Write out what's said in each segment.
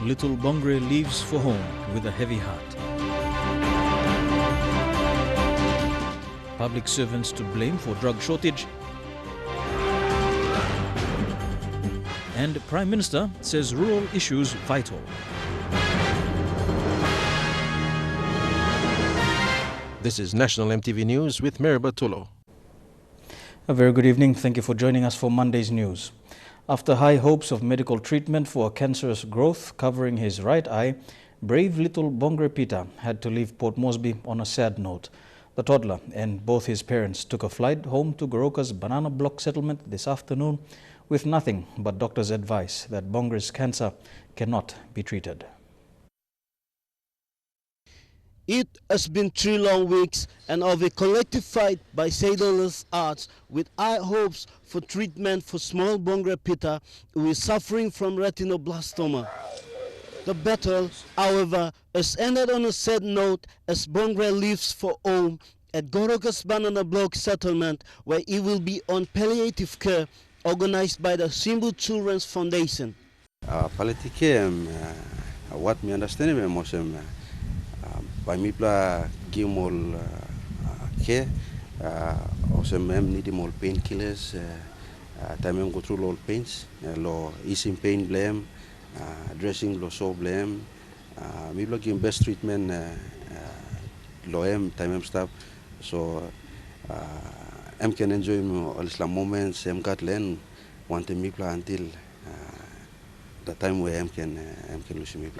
little Bongre leaves for home with a heavy heart. Public servants to blame for drug shortage. And Prime Minister says rural issues vital. This is National EMTV News with Mary Bartolo. A very good evening. Thank you for joining us for Monday's news. After high hopes of medical treatment for a cancerous growth covering his right eye, brave little Bongre Peter had to leave Port Moresby on a sad note. The toddler and both his parents took a flight home to Goroka's Banana Block settlement this afternoon with nothing but doctors' advice that Bongre's cancer cannot be treated. It has been 3 long weeks and of a collective fight by Saddleless Arts with high hopes for treatment for small Bongre Peter who is suffering from retinoblastoma. The battle, however, has ended on a sad note as Bongre leaves for home at Goroka's Banana Block settlement where he will be on palliative care organized by the Simbu Children's Foundation. Palliative care, what me understand by me pla give more care, also mem need more painkillers, time go through all pains, lo easing pain blame, dressing lo so blame, me pla give best treatment, lo time stuff, so can enjoy all Islam moments, got learn want me pla until the time where can lose me.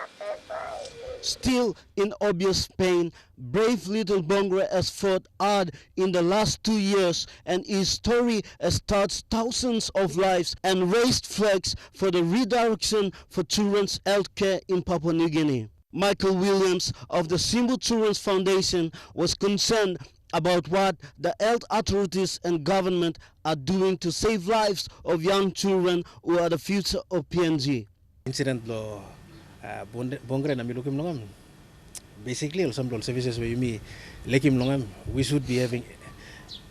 Still in obvious pain, brave little Bongre has fought hard in the last 2 years and his story has touched thousands of lives and raised flags for the redirection for children's health care in Papua New Guinea. Michael Williams of the Simbu Children's Foundation was concerned about what the health authorities and government are doing to save lives of young children who are the future of PNG. Incident law. Bongre na milukim longam. Basically, some services where you me lekim longam, we should be having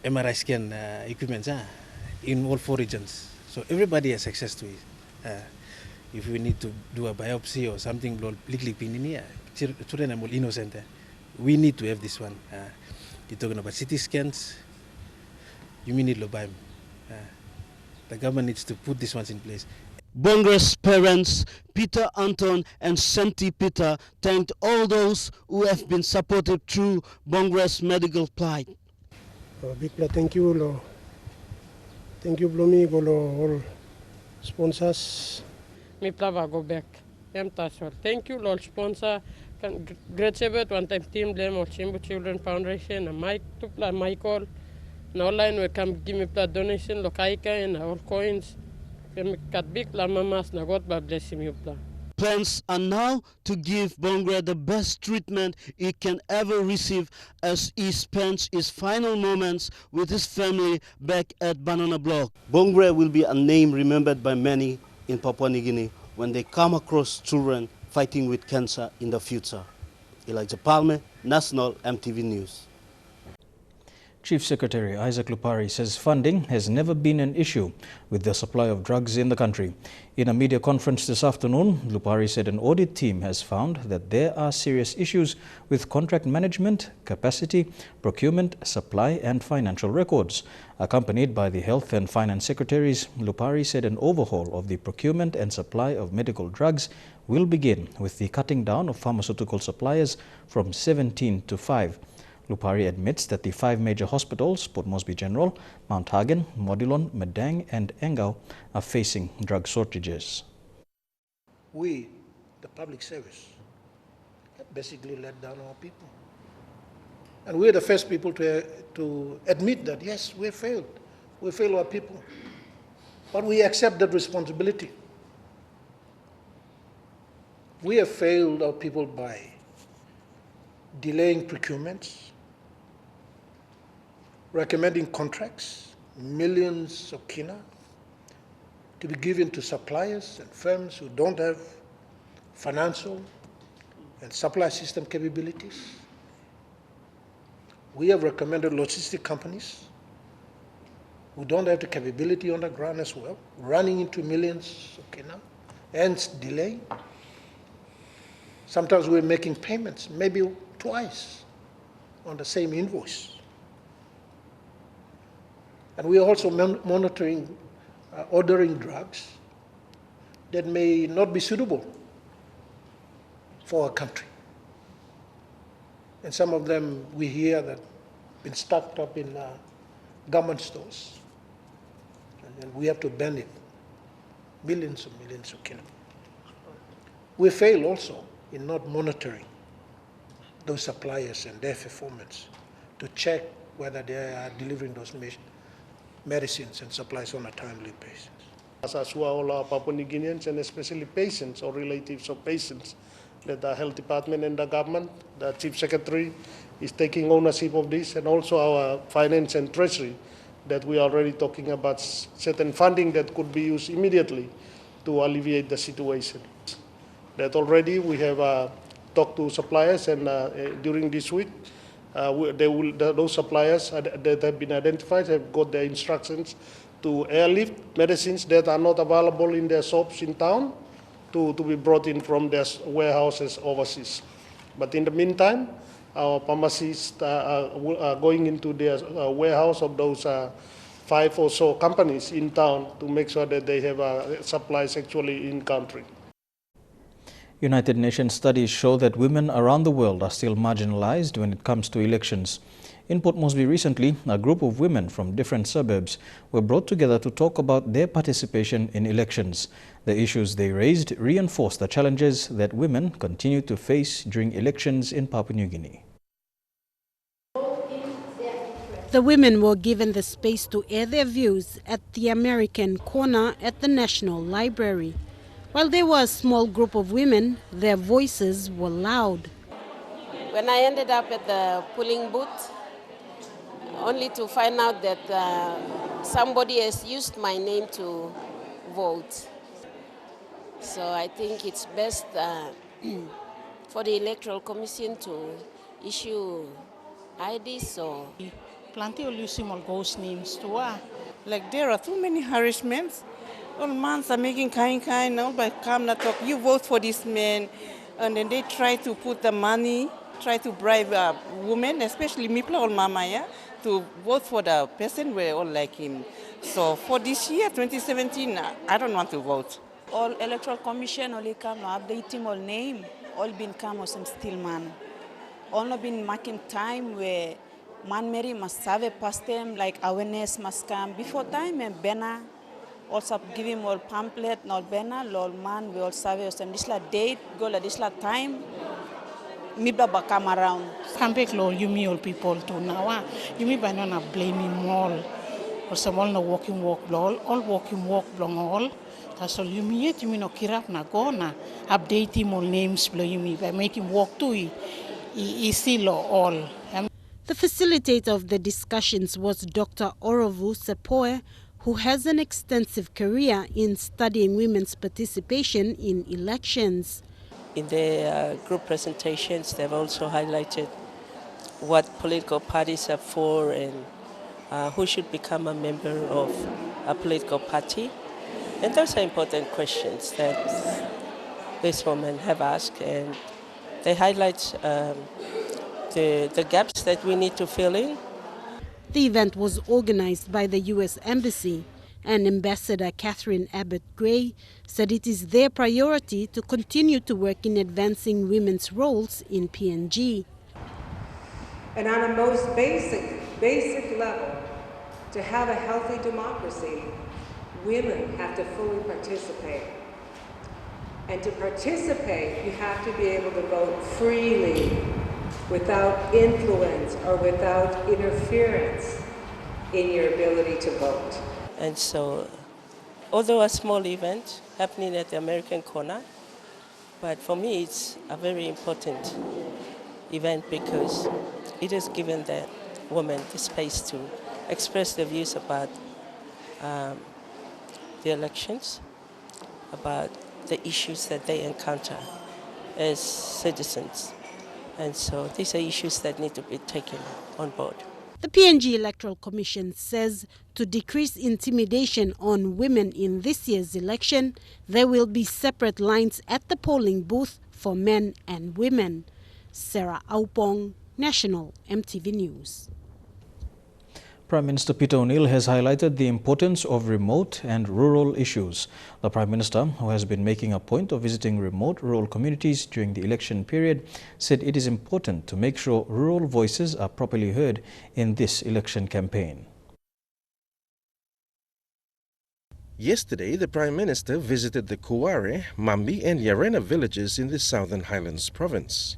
MRI scan equipment in all 4 regions. So everybody has access to it. If we need to do a biopsy or something, children are more innocent. We need to have this one. You're talking about CT scans. You may need lobim. The government needs to put these ones in place. Bongre's parents, Peter Anton and Senti Peter, thanked all those who have been supported through Bongre's medical plight. Big thank you, lo. Thank you, Blomi, all sponsors. Me plava go back. Thank you, all sponsor. Great Sabbath, one time team them or Simbu Children Foundation and Mike to play Michael. And online we come give me play donation, lokaika and all coins. Plans are now to give Bongre the best treatment he can ever receive as he spends his final moments with his family back at Banana Block. Bongre will be a name remembered by many in Papua New Guinea when they come across children fighting with cancer in the future. Elijah Palme, National EMTV News. Chief Secretary Isaac Lupari says funding has never been an issue with the supply of drugs in the country. In a media conference this afternoon, Lupari said an audit team has found that there are serious issues with contract management, capacity, procurement, supply and financial records. Accompanied by the Health and Finance Secretaries, Lupari said an overhaul of the procurement and supply of medical drugs will begin with the cutting down of pharmaceutical suppliers from 17 to 5. Lupari admits that the 5 major hospitals, Port Moresby General, Mount Hagen, Modilon, Madang and Engau, are facing drug shortages. We, the public service, basically let down our people. And we're the first people to admit that, yes, we failed. We failed our people. But we accept that responsibility. We have failed our people by delaying procurements, recommending contracts, millions of kina, to be given to suppliers and firms who don't have financial and supply system capabilities. We have recommended logistic companies who don't have the capability on the ground as well, running into millions of kina, hence delay. Sometimes we're making payments, maybe twice on the same invoice. And we're also monitoring, ordering drugs that may not be suitable for our country. And some of them we hear that been stocked up in government stores. And we have to ban it. Millions of kilo. We fail also in not monitoring those suppliers and their performance to check whether they are delivering those medicines and supplies on a timely basis. As well, all our Papua New Guineans and especially patients or relatives of patients, that the health department and the government, the chief secretary is taking ownership of this, and also our finance and treasury, that we are already talking about certain funding that could be used immediately to alleviate the situation. That already we have talked to suppliers, and during this week, those suppliers that have been identified have got their instructions to airlift medicines that are not available in their shops in town to be brought in from their warehouses overseas. But in the meantime, our pharmacists are going into their warehouse of those 5 or so companies in town to make sure that they have supplies actually in country. United Nations studies show that women around the world are still marginalized when it comes to elections. In Port Moresby recently, a group of women from different suburbs were brought together to talk about their participation in elections. The issues they raised reinforced the challenges that women continue to face during elections in Papua New Guinea. The women were given the space to air their views at the American Corner at the National Library. While they were a small group of women, their voices were loud. When I ended up at the polling booth, only to find out that somebody has used my name to vote. So I think it's best for the Electoral Commission to issue IDs or... Plenty of using all ghost names too. Like there are too many harassments. All men are making kind now, but come not talk. You vote for this man, and then they try to put the money, try to bribe women, especially me, all mama, yeah, to vote for the person we all like him. So for this year, 2017, I don't want to vote. All Electoral Commission only come update him all name, all been come or some still man. All not been marking time where man Mary must have a past them, like awareness must come before time and banner. Also give him all pamphlet, not banner, all man, we all survey some this la date, go la this la time, me baba come around. Come back law, you me all people too now. You me by not blaming all. Or some all no walking walk all walking walk long all. That's all you me yet, you me no kirap na go na. Update him all names blow you me by make him walk to he still all. The facilitator of the discussions was Dr. Orovu Sepoe, who has an extensive career in studying women's participation in elections. In their group presentations, they've also highlighted what political parties are for and who should become a member of a political party. And those are important questions that these women have asked, and they highlight the gaps that we need to fill in. The event was organized by the U.S. Embassy, and Ambassador Catherine Abbott Gray said it is their priority to continue to work in advancing women's roles in PNG. And on a most basic level, to have a healthy democracy, women have to fully participate. And to participate, you have to be able to vote freely, without influence or without interference in your ability to vote. And so, although a small event happening at the American Corner, but for me it's a very important event because it has given the women the space to express their views about the elections, about the issues that they encounter as citizens. And so these are issues that need to be taken on board. The PNG Electoral Commission says to decrease intimidation on women in this year's election, there will be separate lines at the polling booth for for men and women. Sarah Aupong, National EMTV News. Prime Minister Peter ONeill has highlighted the importance of remote and rural issues. The Prime Minister, who has been making a point of visiting remote rural communities during the election period, said it is important to make sure rural voices are properly heard in this election campaign. Yesterday, the Prime Minister visited the Kuare, Mambi and Yarena villages in the Southern Highlands province.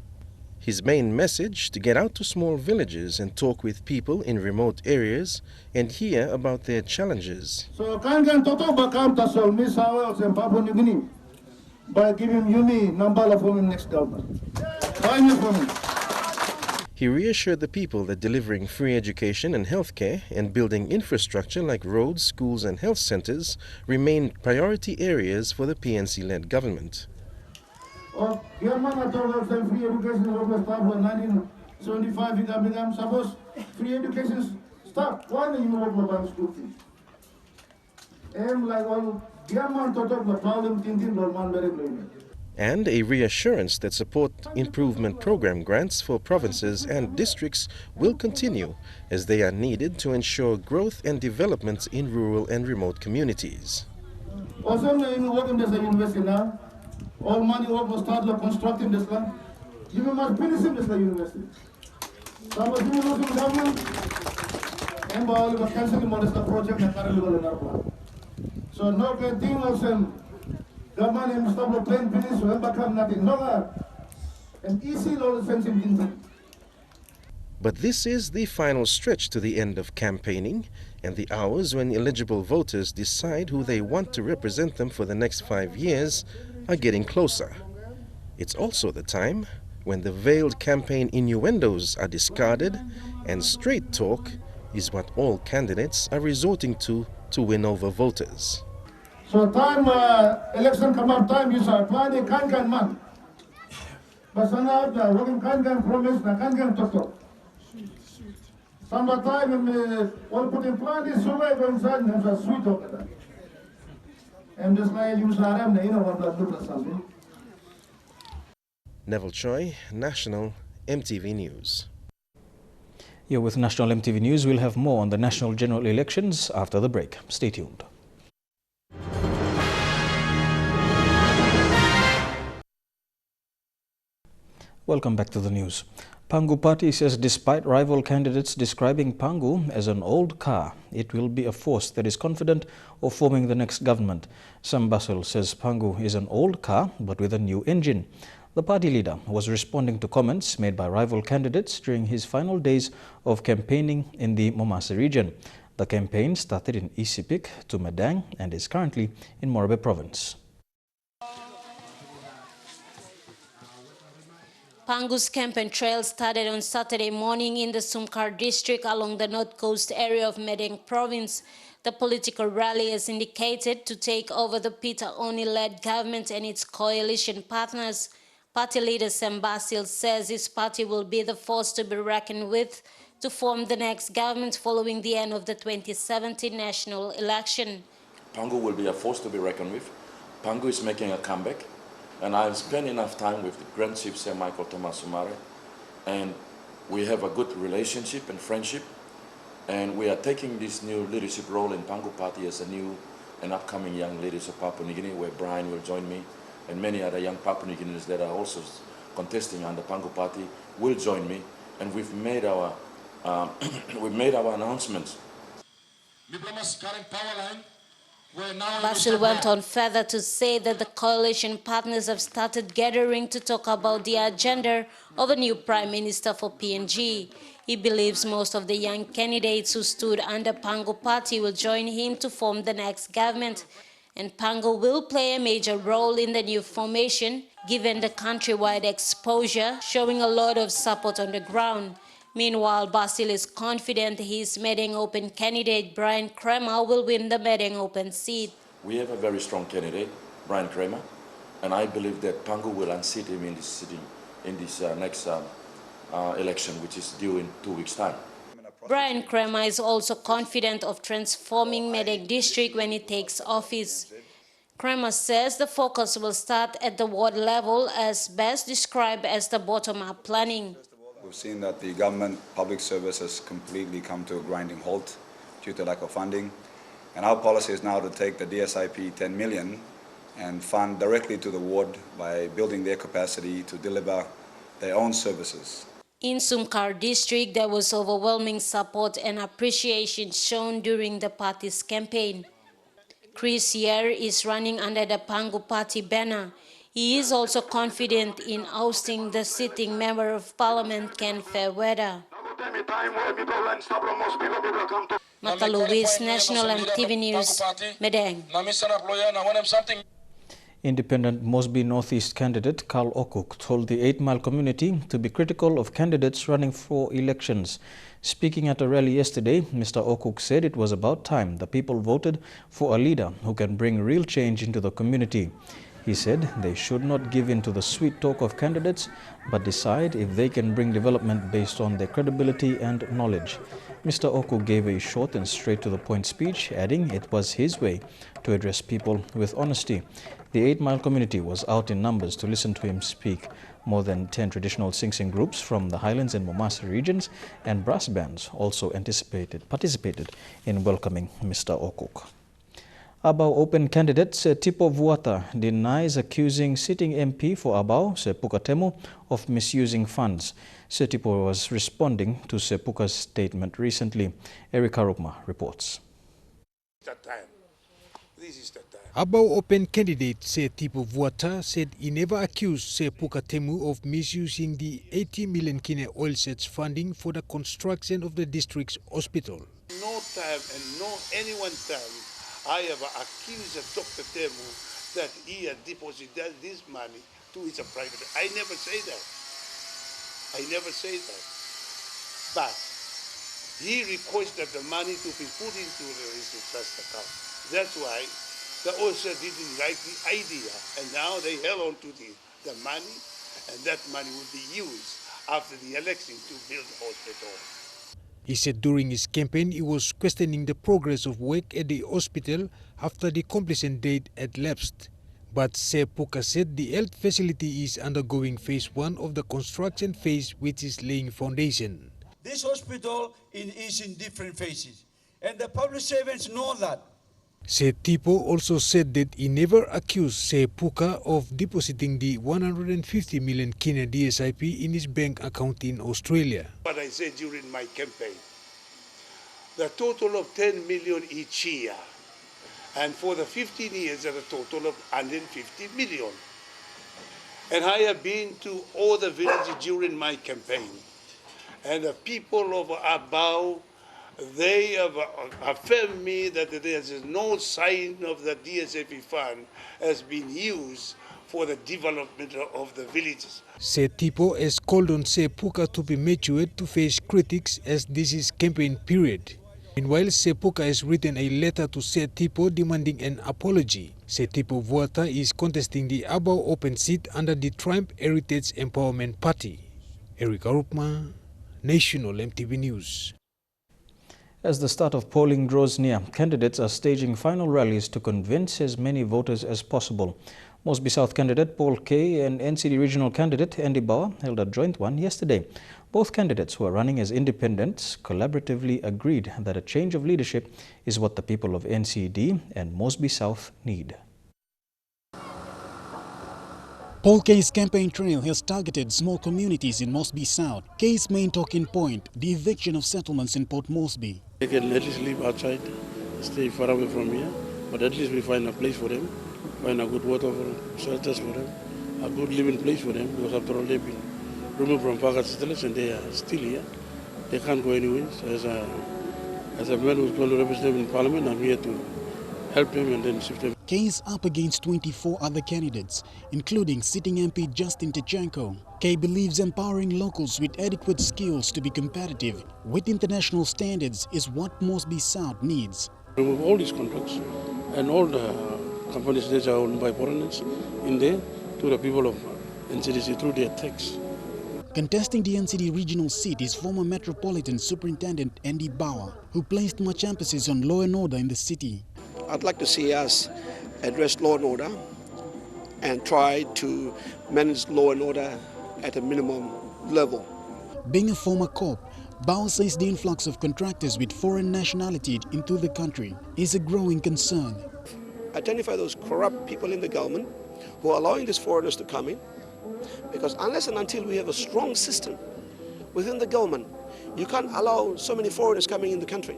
His main message: to get out to small villages and talk with people in remote areas and hear about their challenges. So kangan toto bakam tasol misawa sem Papua New Guinea by giving Yumi Nambala for him next government. He reassured the people that delivering free education and healthcare and building infrastructure like roads, schools and health centers remain priority areas for the PNC-led government. Oh, German told free education over Papua 1975 suppose free education stop. Why do you work about school fees? And like all German told the problem thinking Roman very brilliant. And a reassurance that support improvement program grants for provinces and districts will continue as they are needed to ensure growth and development in rural and remote communities. Also, you work in this university now. All money work was started constructing this land. You must finish this university. Some of you losing government and all the canceling modest project and currently in our plan. So no good thing of them. Government and stop plan finish will become nothing. No, and easy all the fencing. But this is the final stretch to the end of campaigning and the hours when eligible voters decide who they want to represent them for the next 5 years are getting closer. It's also the time when the veiled campaign innuendos are discarded and straight talk is what all candidates are resorting to win over voters. So time election come up time you start planning can man. But sana working can promise na can talk. Some time all put in plan is so way going inside and a sweet over that. And just like you said, you know what that looks something. Neville Choi, National EMTV News. Here with National EMTV News, we'll have more on the national general elections after the break. Stay tuned. Welcome back to the news. Pangu Party says despite rival candidates describing Pangu as an old car, it will be a force that is confident of forming the next government. Sam Basil says Pangu is an old car but with a new engine. The party leader was responding to comments made by rival candidates during his final days of campaigning in the Momase region. The campaign started in Isipik to Medang and is currently in Morobe province. Pangu's campaign trail started on Saturday morning in the Sumcar district along the north coast area of Medang province. The political rally is indicated to take over the Peter ONeill-led government and its coalition partners. Party leader Sam Basil says his party will be the force to be reckoned with to form the next government following the end of the 2017 national election. Pangu will be a force to be reckoned with. Pangu is making a comeback. And I've spent enough time with the Grand Chief Sir Michael Thomas Sumare, and we have a good relationship and friendship, and we are taking this new leadership role in Pangu Party as a new and upcoming young leaders of Papua New Guinea, where Brian will join me, and many other young Papua New Guineans that are also contesting under Pangu Party will join me, and we've made our announcements. Basil went on further to say that the coalition partners have started gathering to talk about the agenda of a new Prime Minister for PNG. He believes most of the young candidates who stood under Pangu Party will join him to form the next government, and Pangu will play a major role in the new formation, given the countrywide exposure, showing a lot of support on the ground. Meanwhile, Basil is confident his Medang Open candidate, Brian Kramer, will win the Medang Open seat. We have a very strong candidate, Brian Kramer, and I believe that Pangu will unseat him in this sitting, in this next election, which is due in 2 weeks' time. Brian Kramer is also confident of transforming Medang district when he takes office. Kramer says the focus will start at the ward level, as best described as the bottom-up planning. We've seen that the government public service has completely come to a grinding halt due to lack of funding. And our policy is now to take the DSIP 10 million and fund directly to the ward by building their capacity to deliver their own services. In Sumkar district, there was overwhelming support and appreciation shown during the party's campaign. Chris Yer is running under the Pangu party banner. He is also confident in ousting the sitting member of parliament, Ken Fairweather. Mata Luis, National EMTV News, Medang. Independent Mosby Northeast candidate Carl Okuk told the 8 Mile community to be critical of candidates running for elections. Speaking at a rally yesterday, Mr. Okuk said it was about time the people voted for a leader who can bring real change into the community. He said they should not give in to the sweet talk of candidates, but decide if they can bring development based on their credibility and knowledge. Mr. Okuk gave a short and straight-to-the-point speech, adding it was his way to address people with honesty. The 8 Mile community was out in numbers to listen to him speak. More than 10 traditional Sing Sing groups from the Highlands and Momasa regions and brass bands also participated in welcoming Mr. Okuk. Abau Open candidate Tipo Vuata denies accusing sitting MP for Abau, Sepuka Temu, of misusing funds. Tipo was responding to Sepuka's statement recently. Erika Rukma reports. Abau Open candidate Tipo Vuata said he never accused Sepuka Temu of misusing the 80 million kine oil sets funding for the construction of the district's hospital. No time and no anyone time I ever accused Dr. Temu that he had deposited this money to his private. I never say that. I never say that. But he requested the money to be put into the registered trust account. That's why the OSA didn't like the idea, and now they held on to the money, and that money will be used after the election to build the hospital. He said during his campaign he was questioning the progress of work at the hospital after the completion date had lapsed. But Sepuka said the health facility is undergoing phase 1 of the construction phase, which is laying foundation. This hospital is in different phases, and the public servants know that. Tipo also said that he never accused Sepuka of depositing the 150 million kina DSIP in his bank account in Australia. What I said during my campaign, the total of 10 million each year, and for the 15 years at a total of 150 million. And I have been to all the villages during my campaign, and the people of Abau, they have affirmed me that there is no sign of the DSIP fund has been used for the development of the villages. Tipo has called on Sepuka to be matured to face critics as this is campaign period. Meanwhile, Sepuka has written a letter to Tipo demanding an apology. Tipo Vuata is contesting the Abau Open seat under the Triumph Heritage Empowerment Party. Erika Rukma, National EMTV News. As the start of polling draws near, candidates are staging final rallies to convince as many voters as possible. Mosby South candidate Paul Kay and NCD Regional candidate Andy Bauer held a joint one yesterday. Both candidates, who are running as independents, collaboratively agreed that a change of leadership is what the people of NCD and Mosby South need. Paul Kay's campaign trail has targeted small communities in Mosby South. Kay's main talking point, the eviction of settlements in Port Moresby. They can at least live outside, stay far away from here, but at least we find a place for them, find a good water for them, shelters for them, a good living place for them, because after all they've been removed from Fukai Sports and they are still here. They can't go anywhere. So as a man who's going to represent them in Parliament, I'm here to help them and then shift them. Kay is up against 24 other candidates, including sitting MP Justin Tachanko. Kay believes empowering locals with adequate skills to be competitive with international standards is what Mosby South needs. Remove all these contracts and all the companies that are owned by foreigners in there to the people of NCDC through their tax. Contesting the NCD regional seat is former Metropolitan Superintendent Andy Bauer, who placed much emphasis on law and order in the city. I'd like to see us address law and order and try to manage law and order at a minimum level. Being a former cop, Bauer says the influx of contractors with foreign nationality into the country is a growing concern. Identify those corrupt people in the government who are allowing these foreigners to come in, because unless and until we have a strong system within the government, you can't allow so many foreigners coming in the country.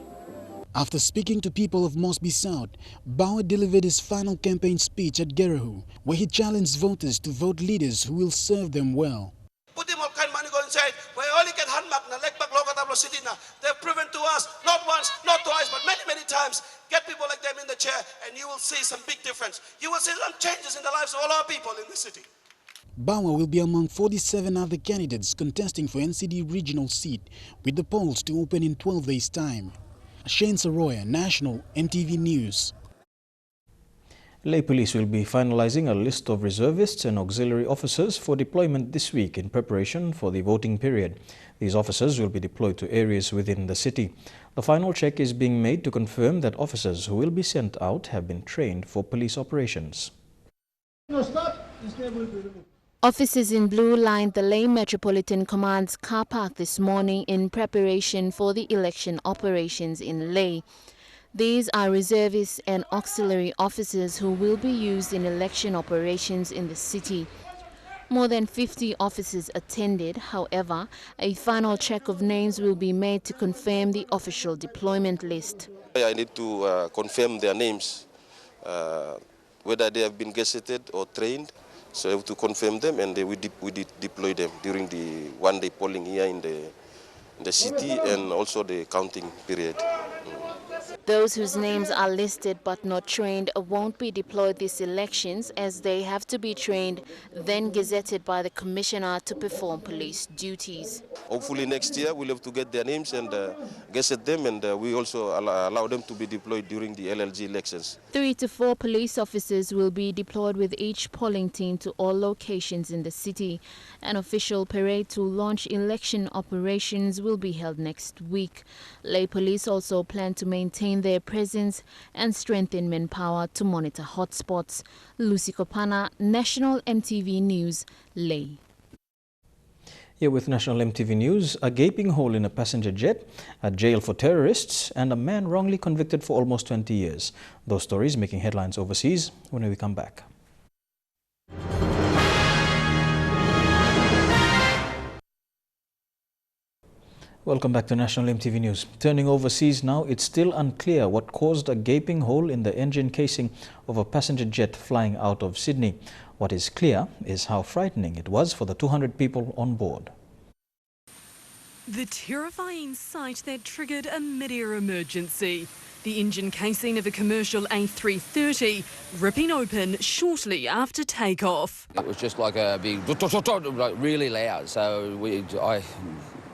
After speaking to people of Mosby South, Bauer delivered his final campaign speech at Gerahu, where he challenged voters to vote leaders who will serve them well. Put them all kind of money go inside. We only get handback na leg back local tablo city na. They've proven to us not once, not twice, but many times. Get people like them in the chair, and you will see some big difference. You will see some changes in the lives of all our people in the city. Bauer will be among 47 other candidates contesting for NCD regional seat, with the polls to open in 12 days' time. Shane Saroya, National EMTV News. Lay Police will be finalizing a list of reservists and auxiliary officers for deployment this week in preparation for the voting period. These officers will be deployed to areas within the city. The final check is being made to confirm that officers who will be sent out have been trained for police operations. Officers in blue lined the Lay Metropolitan Command's car park this morning in preparation for the election operations in Lay. These are reservists and auxiliary officers who will be used in election operations in the city. More than 50 officers attended. However, a final check of names will be made to confirm the official deployment list. I need to confirm their names, whether they have been gazetted or trained. So I have to confirm them, and we deploy them during the one-day polling here in the city and also the counting period. Those whose names are listed but not trained won't be deployed these elections, as they have to be trained, then gazetted by the Commissioner to perform police duties. Hopefully next year we'll have to get their names and gazette them, and we also allow them to be deployed during the LLG elections. 3 to 4 police officers will be deployed with each polling team to all locations in the city. An official parade to launch election operations will be held next week. Lay Police also plan to maintain their presence and strengthen manpower to monitor hotspots. Lucy Kopana, National EMTV News, Lay. Here with National EMTV News, a gaping hole in a passenger jet, a jail for terrorists, and a man wrongly convicted for almost 20 years. Those stories making headlines overseas when we come back. Welcome back to National EMTV News. Turning overseas now, it's still unclear what caused a gaping hole in the engine casing of a passenger jet flying out of Sydney. What is clear is how frightening it was for the 200 people on board. The terrifying sight that triggered a mid-air emergency. The engine casing of a commercial A330 ripping open shortly after takeoff. It was just like a big, like really loud, so I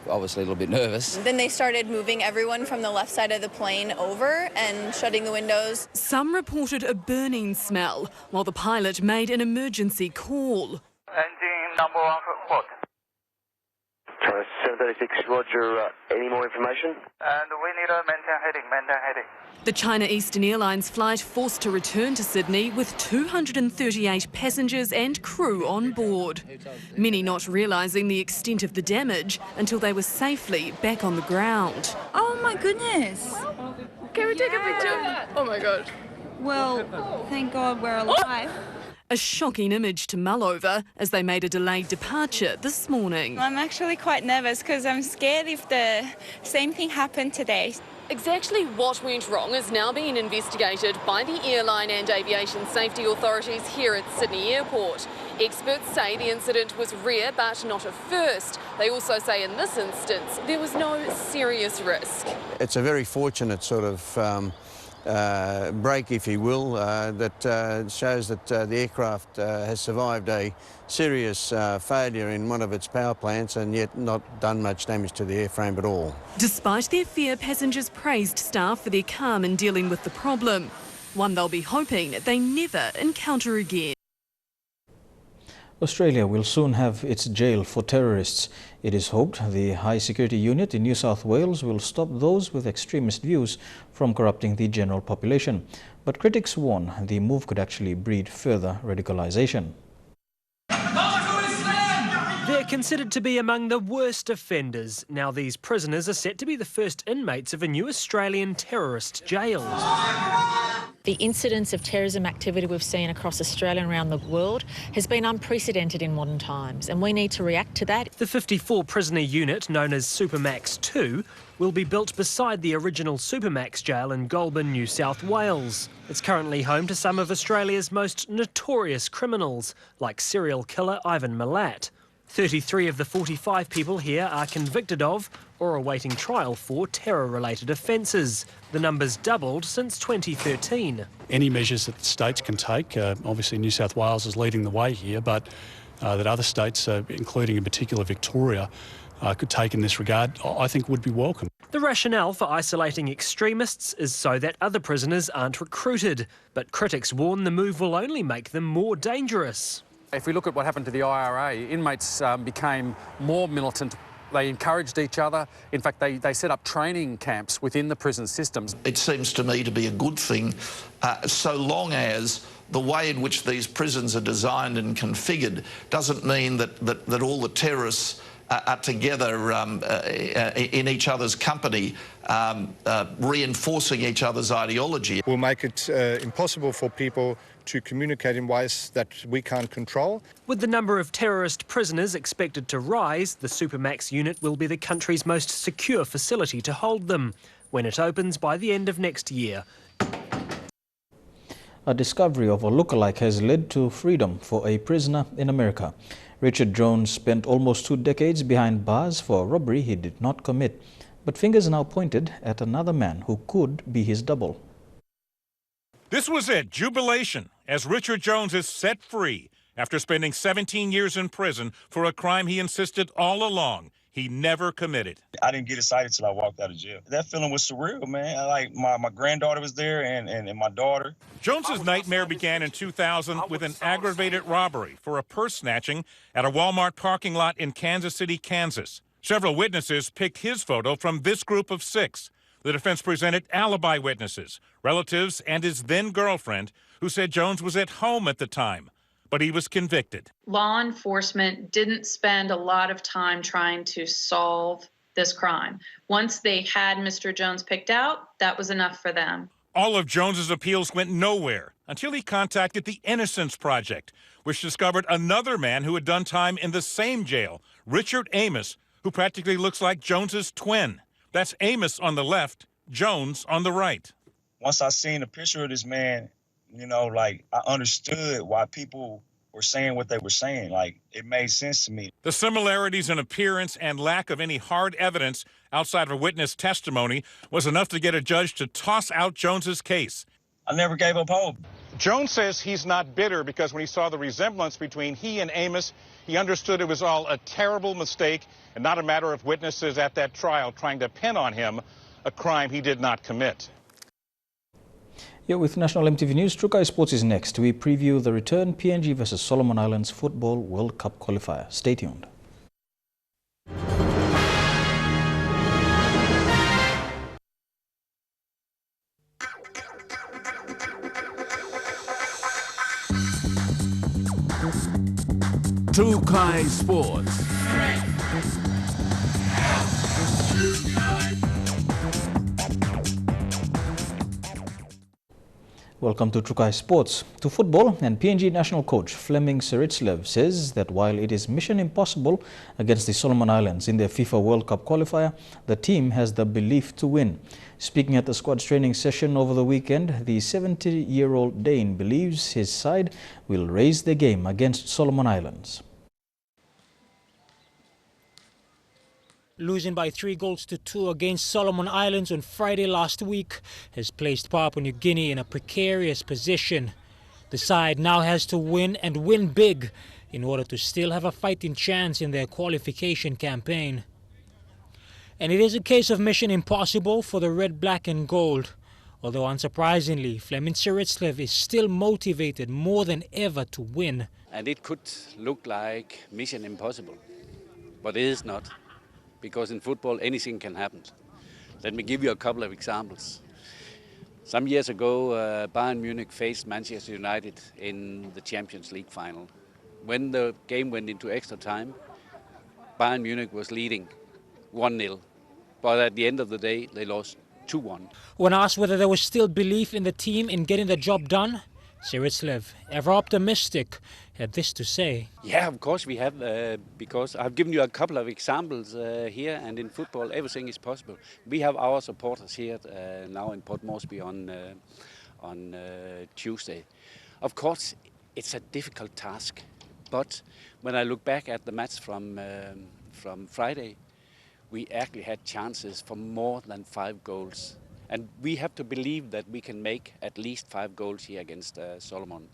obviously a little bit nervous. Then they started moving everyone from the left side of the plane over and shutting the windows. Some reported a burning smell, while the pilot made an emergency call. Engine number 1 for port. 736, roger. Any more information? And we need a maintain heading. The China Eastern Airlines flight forced to return to Sydney with 238 passengers and crew on board. Many not realising the extent of the damage until they were safely back on the ground. Oh my goodness! Can we take a picture? Oh my god. Well, thank God we're alive. A shocking image to mull over as they made a delayed departure this morning. I'm actually quite nervous because I'm scared if the same thing happened today. Exactly what went wrong is now being investigated by the airline and aviation safety authorities here at Sydney Airport. Experts say the incident was rare but not a first. They also say in this instance there was no serious risk. It's a very fortunate sort of break, if you will, that shows that the aircraft has survived a serious failure in one of its power plants and yet not done much damage to the airframe at all. Despite their fear, passengers praised staff for their calm in dealing with the problem, one they'll be hoping they never encounter again. Australia will soon have its jail for terrorists. It is hoped the high security unit in New South Wales will stop those with extremist views from corrupting the general population. But critics warn the move could actually breed further radicalization. They're considered to be among the worst offenders. Now these prisoners are set to be the first inmates of a new Australian terrorist jail. The incidence of terrorism activity we've seen across Australia and around the world has been unprecedented in modern times, and we need to react to that. The 54-prisoner unit, known as Supermax 2, will be built beside the original Supermax jail in Goulburn, New South Wales. It's currently home to some of Australia's most notorious criminals, like serial killer Ivan Milat. 33 of the 45 people here are convicted of or awaiting trial for terror-related offences. The number's doubled since 2013. Any measures that the states can take, obviously New South Wales is leading the way here, but that other states, including in particular Victoria, could take in this regard, I think would be welcome. The rationale for isolating extremists is so that other prisoners aren't recruited, but critics warn the move will only make them more dangerous. If we look at what happened to the IRA, inmates became more militant. They encouraged each other. In fact, they set up training camps within the prison systems. It seems to me to be a good thing, so long as the way in which these prisons are designed and configured doesn't mean that all the terrorists are together in each other's company, reinforcing each other's ideology. We'll make it impossible for people to communicate in ways that we can't control. With the number of terrorist prisoners expected to rise, the Supermax unit will be the country's most secure facility to hold them when it opens by the end of next year. A discovery of a lookalike has led to freedom for a prisoner in America. Richard Jones spent almost 2 decades behind bars for a robbery he did not commit, but fingers are now pointed at another man who could be his double. This was it, jubilation, as Richard Jones is set free after spending 17 years in prison for a crime he insisted all along he never committed. I didn't get excited till I walked out of jail. That feeling was surreal, man. Like my granddaughter was there and my daughter. Jones's nightmare began in 2000 with an aggravated robbery for a purse snatching at a Walmart parking lot in Kansas City, Kansas. Several witnesses picked his photo from this group of 6. The defense presented alibi witnesses, relatives, and his then-girlfriend, who said Jones was at home at the time, but he was convicted. Law enforcement didn't spend a lot of time trying to solve this crime. Once they had Mr. Jones picked out, that was enough for them. All of Jones's appeals went nowhere until he contacted the Innocence Project, which discovered another man who had done time in the same jail, Richard Amos, who practically looks like Jones's twin. That's Amos on the left, Jones on the right. Once I seen a picture of this man, you know, like, I understood why people were saying what they were saying. Like, it made sense to me. The similarities in appearance and lack of any hard evidence outside of a witness testimony was enough to get a judge to toss out Jones's case. I never gave up hope. Jones says he's not bitter because when he saw the resemblance between he and Amos, he understood it was all a terrible mistake and not a matter of witnesses at that trial trying to pin on him a crime he did not commit. Here with National EMTV News, Fukai Sports is next. We preview the return PNG versus Solomon Islands Football World Cup qualifier. Stay tuned. Fukai Sports. Welcome to Fukai Sports. To football, and PNG national coach Fleming Seritslev says that while it is mission impossible against the Solomon Islands in their FIFA World Cup qualifier, the team has the belief to win. Speaking at the squad's training session over the weekend, the 70-year-old Dane believes his side will raise their game against Solomon Islands. Losing by 3-2 against Solomon Islands on Friday last week has placed Papua New Guinea in a precarious position. The side now has to win and win big in order to still have a fighting chance in their qualification campaign. And it is a case of mission impossible for the red, black and gold. Although unsurprisingly, Fleming Seritslev is still motivated more than ever to win. And it could look like mission impossible, but it is not. Because in football, anything can happen. Let me give you a couple of examples. Some years ago, Bayern Munich faced Manchester United in the Champions League final. When the game went into extra time, Bayern Munich was leading 1-0. But at the end of the day, they lost 2-1. When asked whether there was still belief in the team in getting the job done, Siritslev, ever optimistic, had this to say. Yeah, of course we have, because I've given you a couple of examples here, and in football everything is possible. We have our supporters here now in Port Moresby on Tuesday. Of course, it's a difficult task, but when I look back at the match from Friday, we actually had chances for more than 5 goals. And we have to believe that we can make at least 5 goals here against Solomon.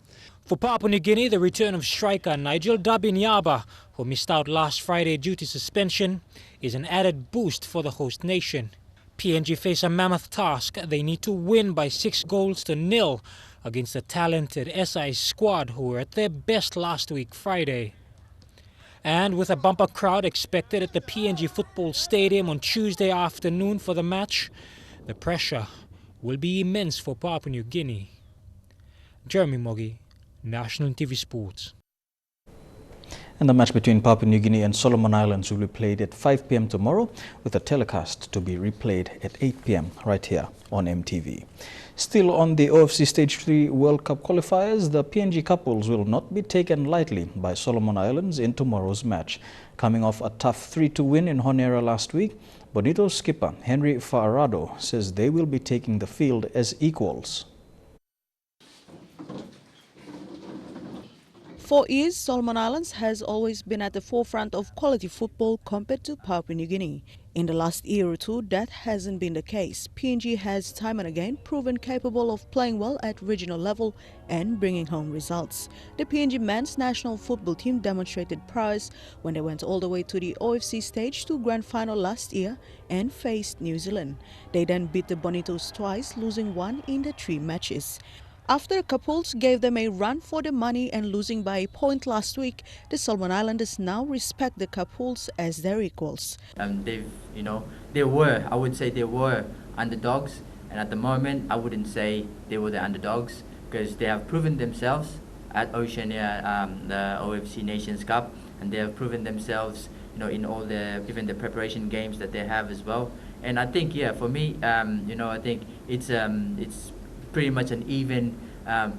For Papua New Guinea, the return of striker Nigel Dabinyaba, who missed out last Friday due to suspension, is an added boost for the host nation. PNG face a mammoth task. They need to win by 6-0 against the talented SI squad who were at their best last week Friday. And with a bumper crowd expected at the PNG Football Stadium on Tuesday afternoon for the match, the pressure will be immense for Papua New Guinea. Jeremy Moggy, National TV Sports. And the match between Papua New Guinea and Solomon Islands will be played at 5 p.m. tomorrow, with a telecast to be replayed at 8 p.m. right here on MTV. Still on the OFC Stage 3 World Cup qualifiers, the PNG couples will not be taken lightly by Solomon Islands in tomorrow's match. Coming off a tough 3-2 win in Honiara last week, Bonito skipper Henry Fa'arado says they will be taking the field as equals. For years, Solomon Islands has always been at the forefront of quality football compared to Papua New Guinea. In the last year or two, that hasn't been the case. PNG has time and again proven capable of playing well at regional level and bringing home results. The PNG men's national football team demonstrated prowess when they went all the way to the OFC Stage 2 Grand Final last year and faced New Zealand. They then beat the Bonitos twice, losing 1 in the 3 matches. After the couples gave them a run for the money and losing by a point last week, the Solomon Islanders now respect the couples as their equals. I would say they were underdogs, and at the moment I wouldn't say they were the underdogs because they have proven themselves at Oceania, the OFC Nations Cup, and they have proven themselves, in all even the preparation games that they have as well. And I think, for me, I think it's pretty much an even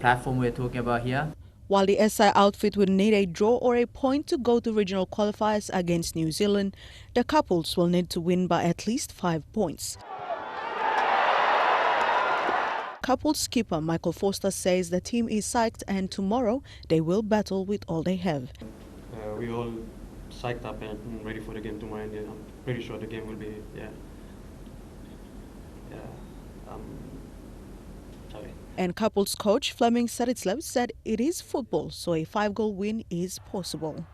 platform we're talking about here. While the SI outfit will need a draw or a point to go to regional qualifiers against New Zealand, the couples will need to win by at least 5 points. Couples skipper Michael Foster says the team is psyched and tomorrow they will battle with all they have. We're all psyched up and ready for the game tomorrow, and I'm pretty sure the game will be, And couples coach Fleming Saritzlev said it is football, so a 5-goal win is possible.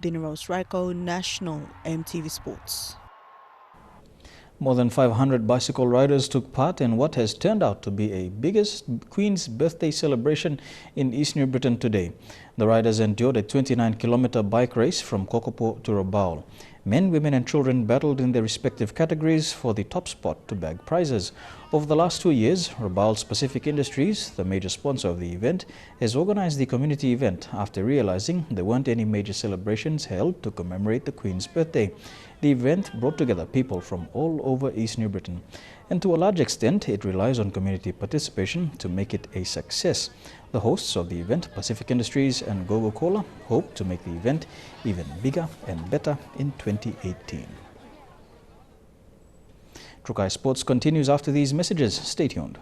Dinarose Raiko, National MTV Sports. More than 500 bicycle riders took part in what has turned out to be a biggest Queen's birthday celebration in East New Britain today. The riders endured a 29-kilometre bike race from Kokopo to Rabaul. Men, women and children battled in their respective categories for the top spot to bag prizes. Over the last 2 years, Rabaul Pacific Industries, the major sponsor of the event, has organized the community event after realizing there weren't any major celebrations held to commemorate the Queen's birthday. The event brought together people from all over East New Britain, and to a large extent it relies on community participation to make it a success. The hosts of the event, Pacific Industries and Gogo Cola, hope to make the event even bigger and better in 2018. Fukai Sports continues after these messages. Stay tuned.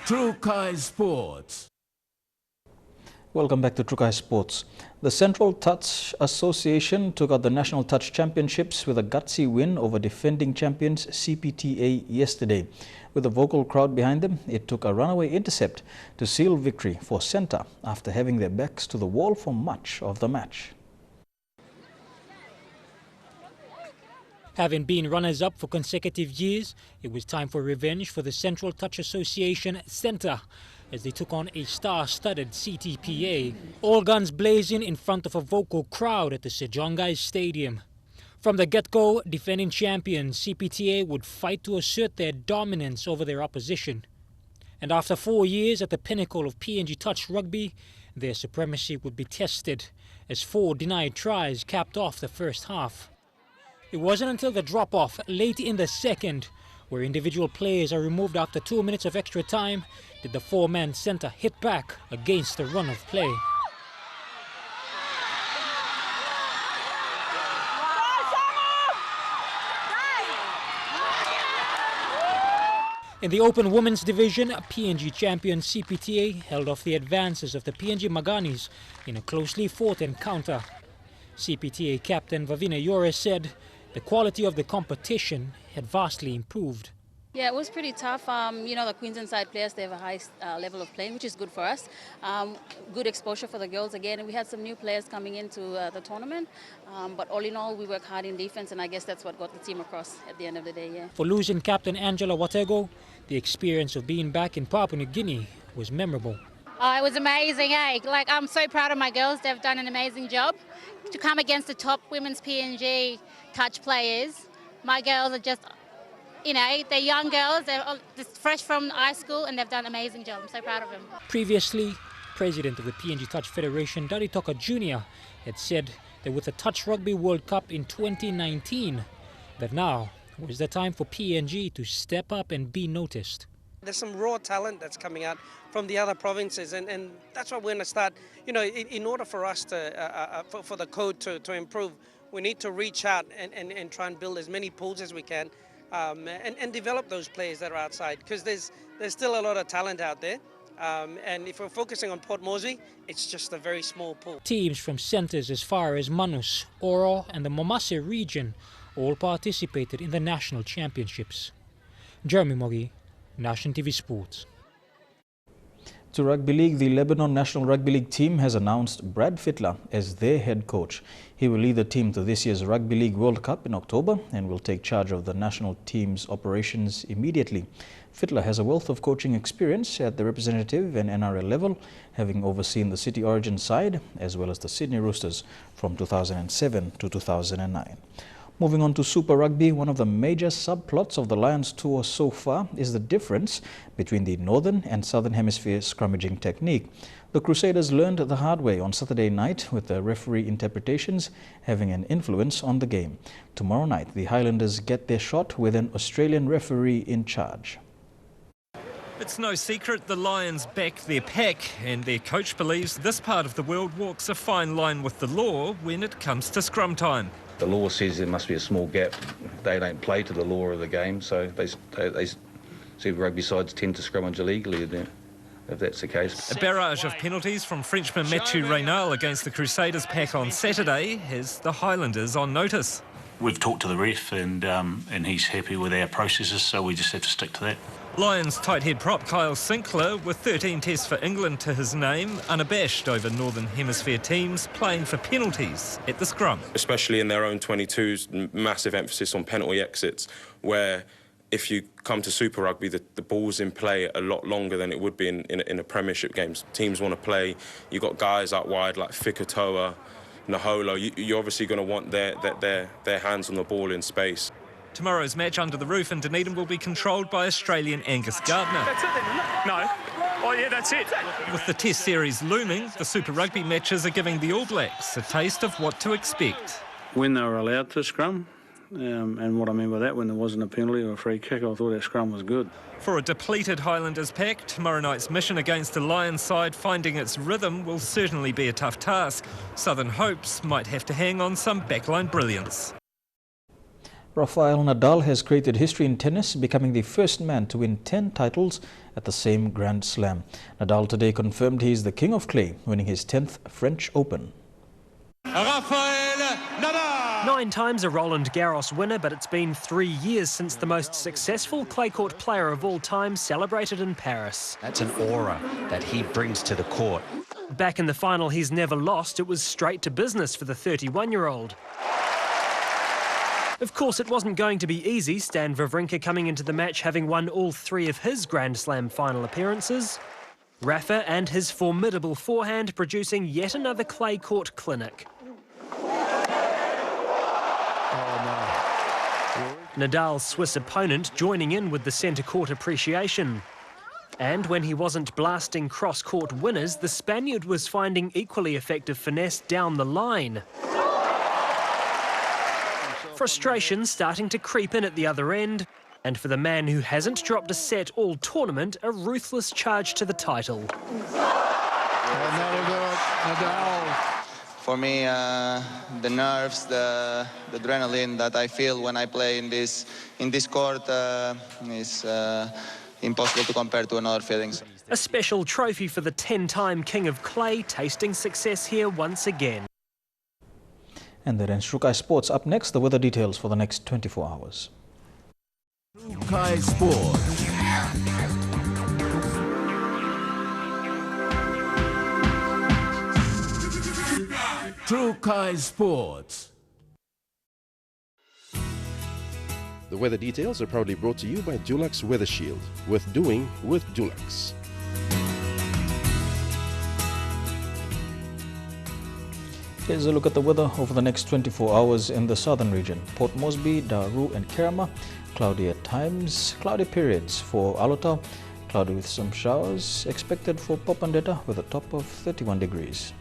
Fukai Sports. Welcome back to Fukai Sports. The Central Touch Association took out the National Touch Championships with a gutsy win over defending champions CPTA yesterday. With a vocal crowd behind them, it took a runaway intercept to seal victory for Centre after having their backs to the wall for much of the match. Having been runners-up for consecutive years, it was time for revenge for the Central Touch Association Centre as they took on a star-studded CTPA. All guns blazing in front of a vocal crowd at the Sejongais Stadium. From the get-go, defending champions CPTA would fight to assert their dominance over their opposition. And after 4 years at the pinnacle of PNG touch rugby, their supremacy would be tested as 4 denied tries capped off the first half. It wasn't until the drop-off late in the second, where individual players are removed after 2 minutes of extra time, did the 4-man centre hit back against the run of play. In the open women's division, PNG champion CPTA held off the advances of the PNG Maganis in a closely fought encounter. CPTA captain Vavina Yore said the quality of the competition had vastly improved. Yeah, it was pretty tough. The Queensland side players, they have a high level of playing, which is good for us. Good exposure for the girls again. And we had some new players coming into the tournament. But all in all, we work hard in defense, and I guess that's what got the team across at the end of the day, yeah. For losing captain Angela Watego, the experience of being back in Papua New Guinea was memorable. Oh, it was amazing, eh? Like, I'm so proud of my girls. They've done an amazing job. To come against the top women's PNG touch players, my girls are just... they're young girls, they're just fresh from high school, and they've done an amazing job. I'm so proud of them. Previously, President of the PNG Touch Federation, Dari Toka Jr., had said that with the Touch Rugby World Cup in 2019, that now was the time for PNG to step up and be noticed. There's some raw talent that's coming out from the other provinces, and that's what we're going to start. In order for us to, for the code to improve, we need to reach out and try and build as many pools as we can. And develop those players that are outside, because there's still a lot of talent out there, and if we're focusing on Port Moresby, it's just a very small pool. Teams from centres as far as Manus, Oro and the Momase region all participated in the national championships. Jeremy Mogi, Nation TV Sports. To Rugby League, the Lebanon National Rugby League team has announced Brad Fittler as their head coach. He will lead the team to this year's Rugby League World Cup in October and will take charge of the national team's operations immediately. Fittler has a wealth of coaching experience at the representative and NRL level, having overseen the City Origin side as well as the Sydney Roosters from 2007 to 2009. Moving on to Super Rugby, one of the major subplots of the Lions tour so far is the difference between the Northern and Southern Hemisphere scrummaging technique. The Crusaders learned the hard way on Saturday night, with the referee interpretations having an influence on the game. Tomorrow night, the Highlanders get their shot with an Australian referee in charge. It's no secret the Lions back their pack, and their coach believes this part of the world walks a fine line with the law when it comes to scrum time. The law says there must be a small gap. They don't play to the law of the game, so they see rugby sides tend to scrummage illegally if that's the case. A barrage of penalties from Frenchman Mathieu Reynal against the Crusaders pack on Saturday has the Highlanders on notice. We've talked to the ref and he's happy with our processes, so we just have to stick to that. Lions tight head prop Kyle Sinclair, with 13 tests for England to his name, unabashed over Northern Hemisphere teams playing for penalties at the scrum. Especially in their own 22s, massive emphasis on penalty exits, where if you come to Super Rugby, the ball's in play a lot longer than it would be in a Premiership games. Teams want to play. You've got guys out wide like Fikatoa, Naholo. You're obviously going to want their hands on the ball in space. Tomorrow's match under the roof in Dunedin will be controlled by Australian Angus Gardner. That's it then? No. Oh yeah, that's it. With the Test series looming, the Super Rugby matches are giving the All Blacks a taste of what to expect. When they were allowed to scrum, and what I mean by that, when there wasn't a penalty or a free kick, I thought our scrum was good. For a depleted Highlanders pack, tomorrow night's mission against the Lions side finding its rhythm will certainly be a tough task. Southern hopes might have to hang on some backline brilliance. Rafael Nadal has created history in tennis, becoming the first man to win 10 titles at the same Grand Slam. Nadal today confirmed he is the king of clay, winning his 10th French Open. Rafael Nadal! 9 times a Roland Garros winner, but it's been 3 years since the most successful clay court player of all time celebrated in Paris. That's an aura that he brings to the court. Back in the final he's never lost, it was straight to business for the 31-year-old. Of course, it wasn't going to be easy, Stan Wawrinka coming into the match having won all 3 of his Grand Slam final appearances. Rafa and his formidable forehand producing yet another clay court clinic. Oh, Nadal's Swiss opponent joining in with the centre court appreciation. And when he wasn't blasting cross-court winners, the Spaniard was finding equally effective finesse down the line. Frustration starting to creep in at the other end, and for the man who hasn't dropped a set all tournament, a ruthless charge to the title. For me, the nerves, the adrenaline that I feel when I play in this court is impossible to compare to another feelings. A special trophy for the 10-time King of Clay, tasting success here once again. And that ends Fukai Sports. Up next, the weather details for the next 24 hours. Fukai Sports. Fukai Sports. The weather details are proudly brought to you by Dulux Weather Shield. Worth doing with Dulux. Here's a look at the weather over the next 24 hours in the southern region. Port Moresby, Daru and Kerama, cloudy at times, cloudy periods for Alotau, cloudy with some showers, expected for Popondetta with a top of 31 degrees.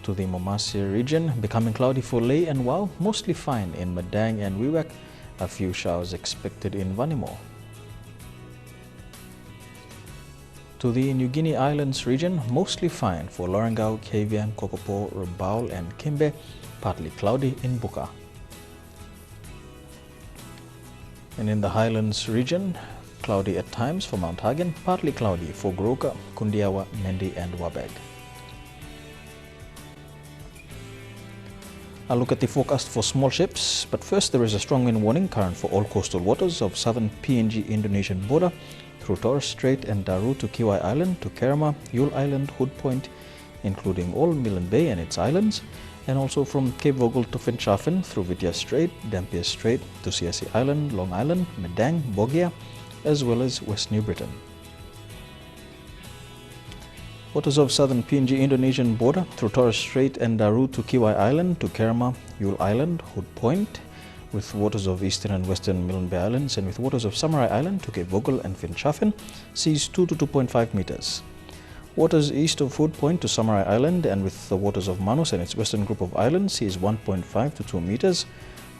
To the Momasia region, becoming cloudy for Ley and Wau, mostly fine in Madang and Wewak, a few showers expected in Vanimo. To the New Guinea Islands region, mostly fine for Lorengau, Kavian, Kokopo, Rabaul and Kimbe, partly cloudy in Buka. And in the Highlands region, cloudy at times for Mount Hagen, partly cloudy for Goroka, Kundiawa, Mendi and Wabag. I'll look at the forecast for small ships, but first there is a strong wind warning current for all coastal waters of southern PNG Indonesian border through Torres Strait and Daru to Kiwai Island to Kerama, Yule Island, Hood Point, including all Milne Bay and its islands, and also from Cape Vogel to Finschhafen through Witia Strait, Dampier Strait to CSE Island, Long Island, Medang, Bogia, as well as West New Britain. Waters of southern PNG Indonesian border through Torres Strait and Daru to Kiwai Island to Kerama, Yule Island, Hood Point, with waters of eastern and western Milne Bay Islands, and with waters of Samurai Island to Cape Vogel and Finschhafen, seas 2 to 2.5 meters. Waters east of Hood Point to Samurai Island, and with the waters of Manus and its western group of islands, seas 1.5 to 2 meters.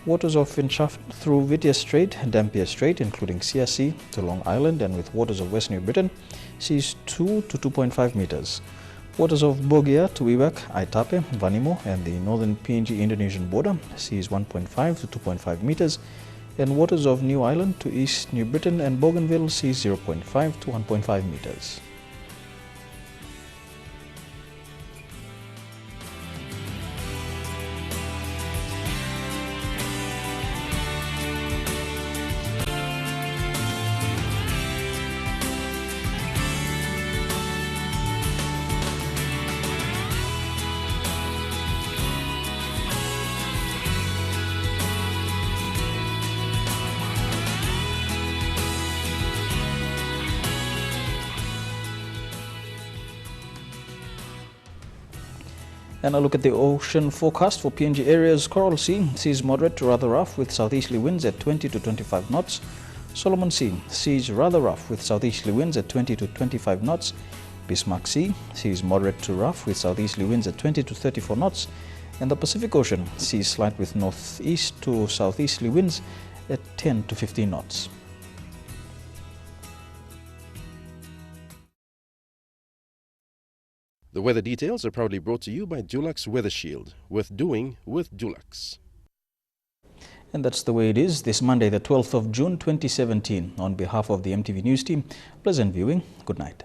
Waters of Finschhafen through Witia Strait and Dampier Strait, including CSE to Long Island, and with waters of West New Britain, seas 2 to 2.5 meters. Waters of Bogia to Wewak, Aitape, Vanimo, and the northern PNG Indonesian border, seas 1.5 to 2.5 meters. And waters of New Island to East New Britain and Bougainville, seas 0.5 to 1.5 meters. And a look at the ocean forecast for PNG areas. Coral Sea, seas moderate to rather rough with southeasterly winds at 20 to 25 knots. Solomon Sea, seas rather rough with southeasterly winds at 20 to 25 knots. Bismarck Sea, seas moderate to rough with southeasterly winds at 20 to 34 knots. And the Pacific Ocean, seas slight with northeast to southeasterly winds at 10 to 15 knots. The weather details are proudly brought to you by Dulux Weather Shield. Worth doing with Dulux. And that's the way it is this Monday, the 12th of June 2017. On behalf of the EMTV News team, pleasant viewing. Good night.